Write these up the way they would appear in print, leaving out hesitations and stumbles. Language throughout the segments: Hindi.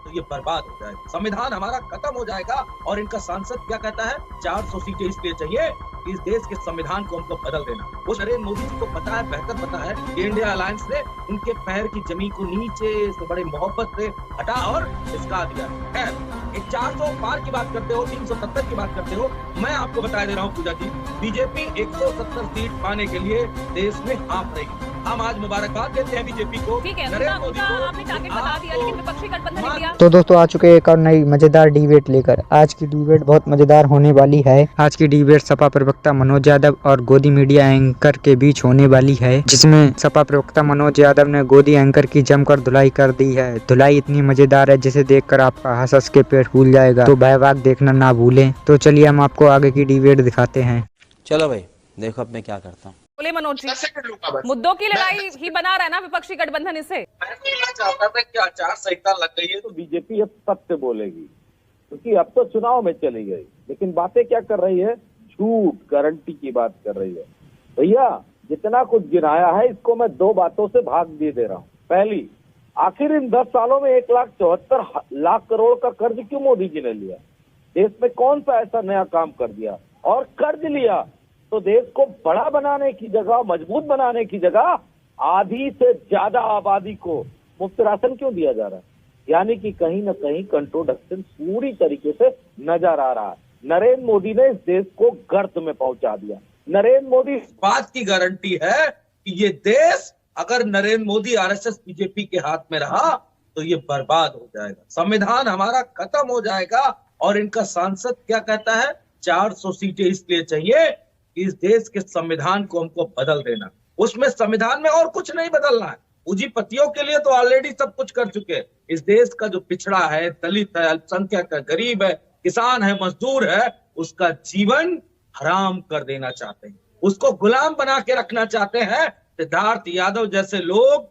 तो ये बर्बाद हो जाएगा, संविधान हमारा खत्म हो जाएगा। और इनका सांसद क्या कहता है, 400 सीटें इसलिए चाहिए इस देश के संविधान को हमको बदल देना। वो नरेंद्र मोदी जी को पता है, बेहतर पता है कि इंडिया अलायंस ने उनके पैर की जमीन को नीचे से बड़े मोहब्बत से हटा और इसका दिया। खैर, एक 400 पार की बात करते हो, 370 की बात करते हो, मैं आपको बता दे रहा हूँ पूजा जी, बीजेपी 170 सीट पाने के लिए देश में हाँफ रही। हम आज मुबारकबाद देते हैं बीजेपी को। ठीक है, नरेंद्र मोदी को आपने टारगेट बता दिया, लेकिन विपक्षी गठबंधन इंडिया। तो दोस्तों आ चुके एक और नई मजेदार डिबेट लेकर। आज की डिबेट बहुत मजेदार होने वाली है। आज की डिबेट सपा प्रवक्ता मनोज यादव और गोदी मीडिया एंकर के बीच होने वाली है, जिसमें सपा प्रवक्ता मनोज यादव ने गोदी एंकर की जमकर धुलाई कर दी है। धुलाई इतनी मजेदार है जिसे देखकर आपका हंस हंस के पेट फूल जाएगा, तो बहवाग देखना ना भूलें। तो चलिए हम आपको आगे की डिबेट दिखाते हैं। चलो भाई देखो अब मैं क्या करता हूँ। बोले मनोज जी, मुद्दों की लड़ाई ही बना रहा है ना विपक्षी गठबंधन इससे। मैं बोलना चाहता था कि आचार संहिता लग गई है तो बीजेपी अब सत्य बोलेगी, क्योंकि अब तो चुनाव में चली गई, लेकिन बातें क्या कर रही है, झूठ गारंटी की बात कर रही है। भैया जितना कुछ गिनाया है इसको मैं दो बातों से भाग दे रहा हूँ। पहली, आखिर इन 10 सालों में 1,74,00,000 करोड़ का कर्ज क्यों मोदी जी ने लिया? देश में कौन सा ऐसा नया काम कर दिया? और कर्ज लिया तो देश को बड़ा बनाने की जगह, मजबूत बनाने की जगह आधी से ज्यादा आबादी को मुफ्त राशन क्यों दिया जा रहा है? यानी कि कहीं न कहीं कंट्रोडक्शन पूरी तरीके से नजर आ रहा है। नरेंद्र मोदी ने इस देश को गर्त में पहुंचा दिया। नरेंद्र मोदी इस बात की गारंटी है कि ये देश अगर नरेंद्र मोदी आरएसएस बीजेपी के हाथ में रहा तो ये बर्बाद हो जाएगा, संविधान हमारा खत्म हो जाएगा। और इनका सांसद क्या कहता है, 400 सीटें इसलिए चाहिए इस देश के संविधान को हमको बदल देना। उसमें संविधान में और कुछ नहीं बदलना है। पूंजीपतियों के लिए तो ऑलरेडी सब कुछ कर चुके हैं। इस देश का जो पिछड़ा है, दलित है, अल्पसंख्यक है, गरीब है, किसान है, मजदूर है, उसका जीवन हराम कर देना चाहते हैं, उसको गुलाम बना के रखना चाहते हैं। सिद्धार्थ यादव जैसे लोग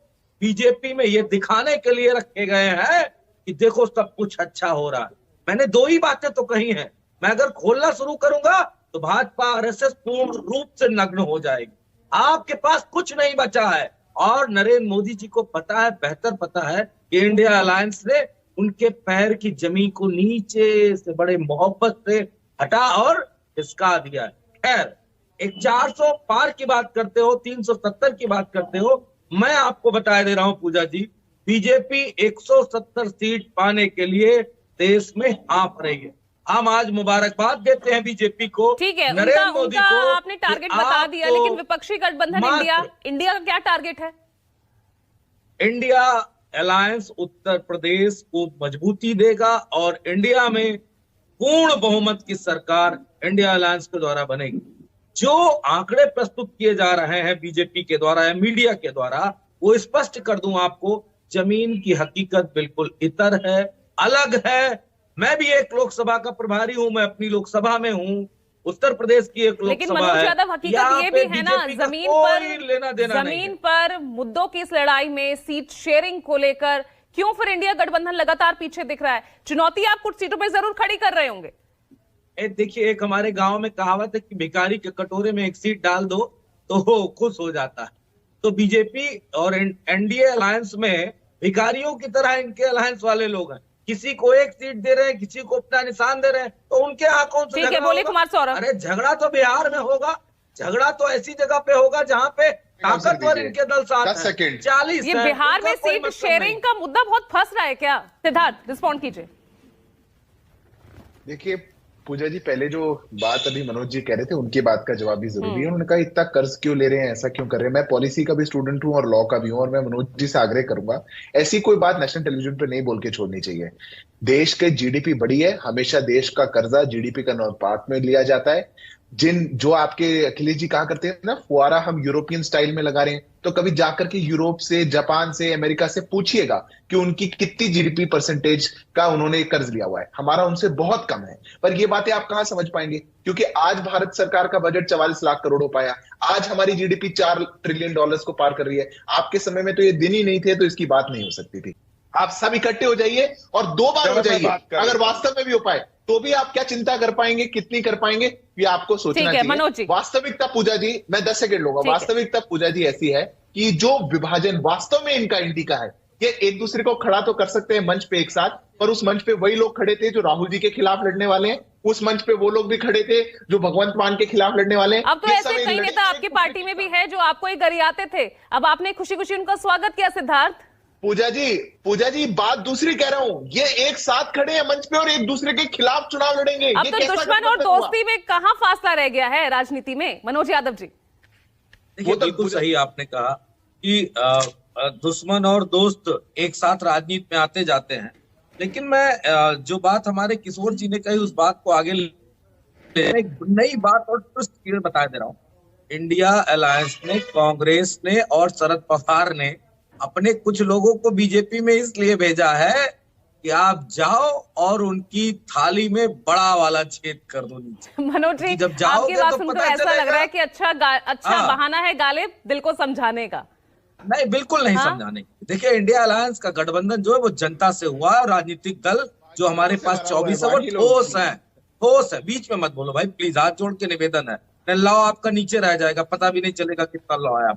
बीजेपी में ये दिखाने के लिए रखे गए हैं कि देखो सब कुछ अच्छा हो रहा है। मैंने दो ही बातें तो कही हैं, मैं अगर खोलना शुरू करूंगा तो भाजपा आरएसएस पूर्ण रूप से नग्न हो जाएगी, आपके पास कुछ नहीं बचा है। और नरेंद्र मोदी जी को पता है, बेहतर पता है कि इंडिया अलायंस ने उनके पैर की जमीन को नीचे से बड़े मोहब्बत से हटा और खिसका दिया है। खैर, एक 400 पार की बात करते हो, 370 की बात करते हो, मैं आपको बता दे रहा हूं पूजा जी, बीजेपी 170 सीट पाने के लिए देश में हाँफ रही है। हम आज मुबारकबाद देते हैं बीजेपी को। ठीक है, नरेंद्र मोदी को। आपने टारगेट बता दिया, लेकिन विपक्षी गठबंधन इंडिया का क्या टारगेट है? इंडिया अलायंस उत्तर प्रदेश को मजबूती देगा और इंडिया में पूर्ण बहुमत की सरकार इंडिया अलायंस के द्वारा बनेगी। जो आंकड़े प्रस्तुत किए जा रहे हैं बीजेपी के द्वारा या मीडिया के द्वारा, वो स्पष्ट कर दूं आपको, जमीन की हकीकत बिल्कुल इतर है, अलग है। मैं भी एक लोकसभा का प्रभारी हूं, मैं अपनी लोकसभा में हूं, उत्तर प्रदेश की एक लेकिन लोकसभा मनोज है। यादव, हकीकत ये भी है ना, जमीन पर मुद्दों की इस लड़ाई में सीट शेयरिंग को लेकर क्यों फिर इंडिया गठबंधन लगातार पीछे दिख रहा है? चुनौती आप कुछ सीटों पर जरूर खड़ी कर रहे होंगे। देखिए, एक हमारे गांव में कहावत है कि भिखारी के कटोरे में एक सीट डाल दो तो वो खुश हो जाता है। तो बीजेपी और एनडीए अलायंस में भिखारियों की तरह इनके अलायंस वाले लोग हैं, किसी को एक सीट दे रहे हैं, किसी को अपना निशान दे रहे हैं, तो उनके यहाँ कौन सा झगड़ा बोले कुमार सौरभ। अरे झगड़ा तो बिहार में होगा, झगड़ा तो ऐसी जगह पे होगा जहाँ पे ताकतवर इनके दल साथ हैं। 40 ये बिहार में सीट शेयरिंग का मुद्दा बहुत फंस रहा है क्या? सिद्धार्थ, रिस्पॉन्ड कीजिए। देखिए पूजा जी, पहले जो बात अभी मनोज जी कह रहे थे उनकी बात का जवाब भी जरूरी है। उन्होंने कहा इतना कर्ज क्यों ले रहे हैं, ऐसा क्यों कर रहे हैं। मैं पॉलिसी का भी स्टूडेंट हूं और लॉ का भी हूं, और मैं मनोज जी से आग्रह करूंगा ऐसी कोई बात नेशनल टेलीविजन पे नहीं बोल के छोड़नी चाहिए। देश के जीडीपी बढ़ी है, हमेशा देश का कर्जा जीडीपी का अनुपात में लिया जाता है। जो आपके अखिलेश जी कहा करते हैं ना, फुआरा हम यूरोपियन स्टाइल में लगा रहे हैं, तो कभी जाकर के यूरोप से, जापान से, अमेरिका से पूछिएगा कि उनकी कितनी जीडीपी परसेंटेज का उन्होंने कर्ज लिया हुआ है। हमारा उनसे बहुत कम है। पर ये बातें आप कहां समझ पाएंगे, क्योंकि आज भारत सरकार का बजट 44 लाख करोड़ हो पाया, आज हमारी जीडीपी $4 ट्रिलियन को पार कर रही है। आपके समय में तो ये दिन ही नहीं थे, तो इसकी बात नहीं हो सकती थी। आप सब इकट्ठे हो जाइए और 2 बार हो जाइए, अगर वास्तव में भी हो पाए तो भी आप क्या चिंता कर पाएंगे, कितनी कर पाएंगे, ये आपको सोचना चाहिए। वास्तविकता पूजा जी, मैं 10 सेकंड लूंगा, वास्तविकता पूजा जी ऐसी है कि जो विभाजन वास्तव में इनका इंडी का है ये एक दूसरे को खड़ा तो कर सकते हैं मंच पे एक साथ, पर उस मंच पे वही लोग खड़े थे जो राहुल जी के खिलाफ लड़ने वाले हैं, उस मंच पे वो लोग भी खड़े थे जो भगवंत मान के खिलाफ लड़ने वाले हैं। अब तो ऐसे कई नेता आपकी पार्टी में भी है जो आपको ही गरियाते थे, अब आपने खुशी खुशी उनका स्वागत किया। सिद्धार्थ पूजा जी बात दूसरी कह रहा हूँ, ये एक साथ खड़े हैं मंच पे और एक दूसरे के खिलाफ चुनाव लड़ेंगे। अब तो दुश्मन और दोस्ती में कहां फासला रह गया है राजनीति में? मनोज यादव जी, देखिए बिल्कुल सही आपने कहा कि दुश्मन और दोस्त एक साथ राजनीति में आते जाते हैं, लेकिन मैं जो बात हमारे किशोर जी ने कही उस बात को आगे एक नई बात और ट्विस्ट बता दे रहा हूँ। इंडिया अलायंस ने, कांग्रेस ने और शरद पवार ने अपने कुछ लोगों को बीजेपी में इसलिए भेजा है कि आप जाओ और उनकी थाली में बड़ा वाला छेद कर दो नीचे। मनोज जी, जब जाओगे आपकी बात तो सुनकर पता ऐसा लग रहा है कि अच्छा बहाना है गालिब दिल को समझाने का। नहीं, बिल्कुल नहीं समझाने। देखिए, इंडिया अलायंस का गठबंधन जो है वो जनता से हुआ है। राजनीतिक दल जो हमारे पास 24 है वो ठोस है। बीच में मत बोलो भाई प्लीज, हाथ जोड़ के निवेदन है। लॉ आपका नीचे रह जाएगा, पता भी नहीं चलेगा कितना लॉ है।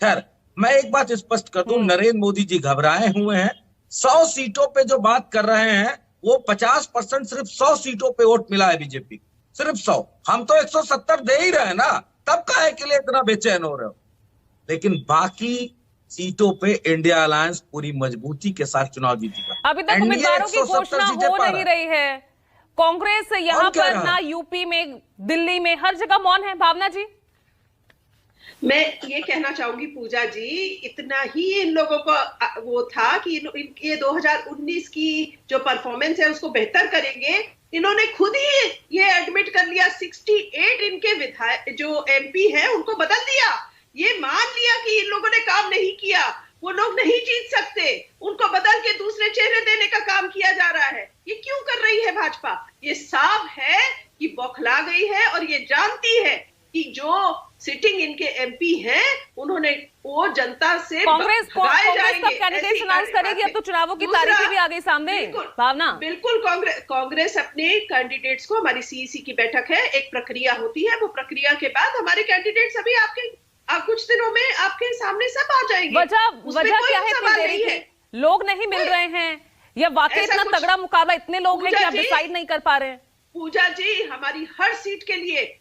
खैर, मैं एक बात स्पष्ट कर दूं, नरेंद्र मोदी जी घबराए हुए हैं। 100 सीटों पे जो बात कर रहे हैं वो 50% सिर्फ 100 सीटों पे वोट मिला है बीजेपी, सिर्फ 100। हम तो 170 दे ही रहे हैं ना, तब काहे के लिए इतना बेचैन हो रहे हो? लेकिन बाकी सीटों पे इंडिया अलायंस पूरी मजबूती के साथ चुनाव जीतेगा। अभी तक उम्मीदवारों की घोषणा हो नहीं रही है। कांग्रेस यहाँ पर ना यूपी में, दिल्ली में, हर जगह मौन है। भावना जी, मैं ये कहना चाहूंगी पूजा जी, इतना ही इन लोगों को वो था कि इनके 2019 की जो परफॉर्मेंस है उसको बेहतर करेंगे। इन्होंने खुद ही ये एडमिट कर लिया, 68 इनके विधायक जो एमपी है उनको बदल दिया। ये मान लिया कि इन लोगों ने काम नहीं किया, वो लोग नहीं जीत सकते, उनको बदल के दूसरे चेहरे देने का काम किया जा रहा है। ये क्यों कर रही है भाजपा? ये साफ है कि बौखला गई है और ये जानती है कि जो सिटिंग इनके एमपी हैं उन्होंने वो जनता से कांग्रेस कब कैंडिडेट अनाउंस करेगी? अब तो चुनावों की तारीखें भी आ गई सामने। भावना, बिल्कुल कांग्रेस अपने कैंडिडेट्स को, हमारी सीईसी की बैठक है, एक प्रक्रिया होती है, वो प्रक्रिया के बाद हमारे कैंडिडेट्स अभी आप कुछ दिनों में आपके सामने सब आ जाएंगे। वजह क्या है इतनी देरी की? लोग नहीं मिल रहे हैं या वाकई इतना तगड़ा मुकाबला, इतने लोग हैं कि आप डिसाइड नहीं कर पा रहे हैं? पूजा जी, हमारी हर सीट के लिए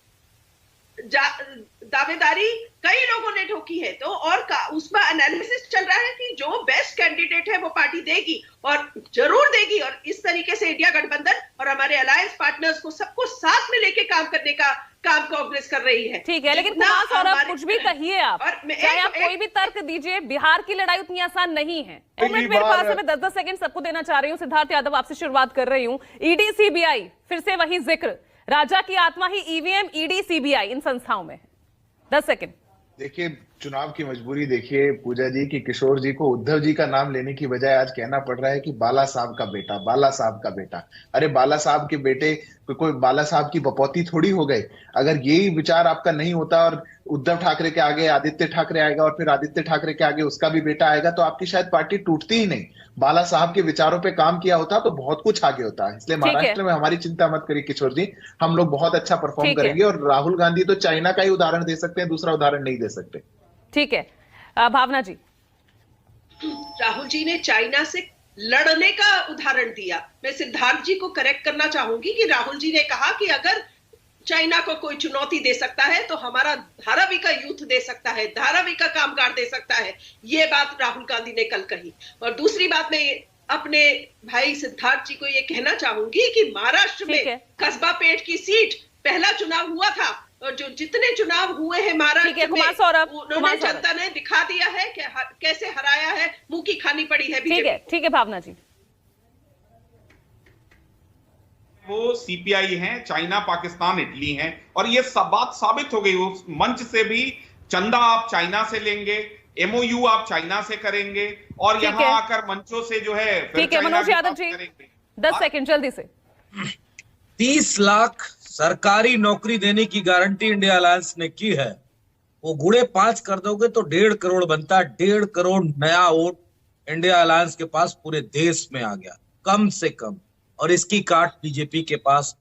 दावेदारी कई लोगों ने ठोकी है, तो और उसमें एनालिसिस चल रहा है कि जो बेस्ट कैंडिडेट है वो पार्टी देगी और जरूर देगी। और इस तरीके से इंडिया गठबंधन और हमारे अलायंस पार्टनर्स को सबको साथ में लेके काम करने का काम कांग्रेस कर रही है। ठीक है, लेकिन कुमार सौरभ, कुछ भी कहिए आप, चाहे आप कोई भी तर्क दीजिए, बिहार की लड़ाई उतनी आसान नहीं है। मिनट मेरे पास है, मैं 10-10 सेकंड सबको देना चाह रही हूँ। सिद्धार्थ यादव, आपसे शुरुआत कर रही हूँ। ईडी सीबीआई, फिर से वही जिक्र, राजा की आत्मा ही ईवीएम, ईडी सीबीआई इन संस्थाओं में है। 10 सेकंड। देखिए, चुनाव की मजबूरी देखिए पूजा जी कि किशोर जी को उद्धव जी का नाम लेने की बजाय आज कहना पड़ रहा है कि बाला साहब का बेटा, बाला साहब का बेटा। अरे बाला साहब के बेटे कोई बाला साहब की बपौती थोड़ी हो गए। अगर यही विचार आपका नहीं होता और उद्धव ठाकरे के आगे आदित्य ठाकरे आएगा और फिर आदित्य ठाकरे के आगे उसका भी बेटा आएगा तो आपकी शायद पार्टी टूटती ही नहीं। बाला साहब के विचारों पे काम किया होता तो बहुत कुछ आगे होता है। इसलिए महाराष्ट्र में हमारी चिंता मत करिए किशोर जी, हम लोग बहुत अच्छा परफॉर्म करेंगे। और राहुल गांधी तो चाइना का ही उदाहरण दे सकते हैं, दूसरा उदाहरण नहीं दे सकते। ठीक है, भावना जी। राहुल जी ने चाइना से लड़ने का उदाहरण दिया। मैं सिद्धार्थ जी को करेक्ट करना चाहूंगी कि राहुल जी ने कहा कि अगर चाइना को कोई चुनौती दे सकता है तो हमारा धारावी का यूथ दे सकता है, धारावी का कामगार दे सकता है। ये बात राहुल गांधी ने कल कही। और दूसरी बात मैं अपने भाई सिद्धार्थ जी को ये कहना चाहूंगी कि महाराष्ट्र में कस्बा पेट की सीट पहला चुनाव हुआ था और जो जितने चुनाव हुए हैं महाराष्ट्र में उन्होंने जनता ने दिखा दिया है कि कैसे हराया है, मुंह की खानी पड़ी है बीजेपी। ठीक है भावना जी। वो सीपीआई हैं, चाइना, पाकिस्तान, इटली हैं और ये सब बात साबित हो गई। उस मंच से भी चंदा आप चाइना से लेंगे, एमओयू आप चाइना से करेंगे और यहाँ आकर मंचों से जो है। ठीक है मनोज यादव जी, 10 सेकंड जल्दी से। 30 लाख सरकारी नौकरी देने की गारंटी इंडिया अलायंस ने की है। वो गुणे 5 कर दोगे तो 1.5 करोड़ बनता है। 1.5 करोड़ नया वोट इंडिया अलायंस के पास पूरे देश में आ गया, कम से कम। और इसकी काट बीजेपी के पास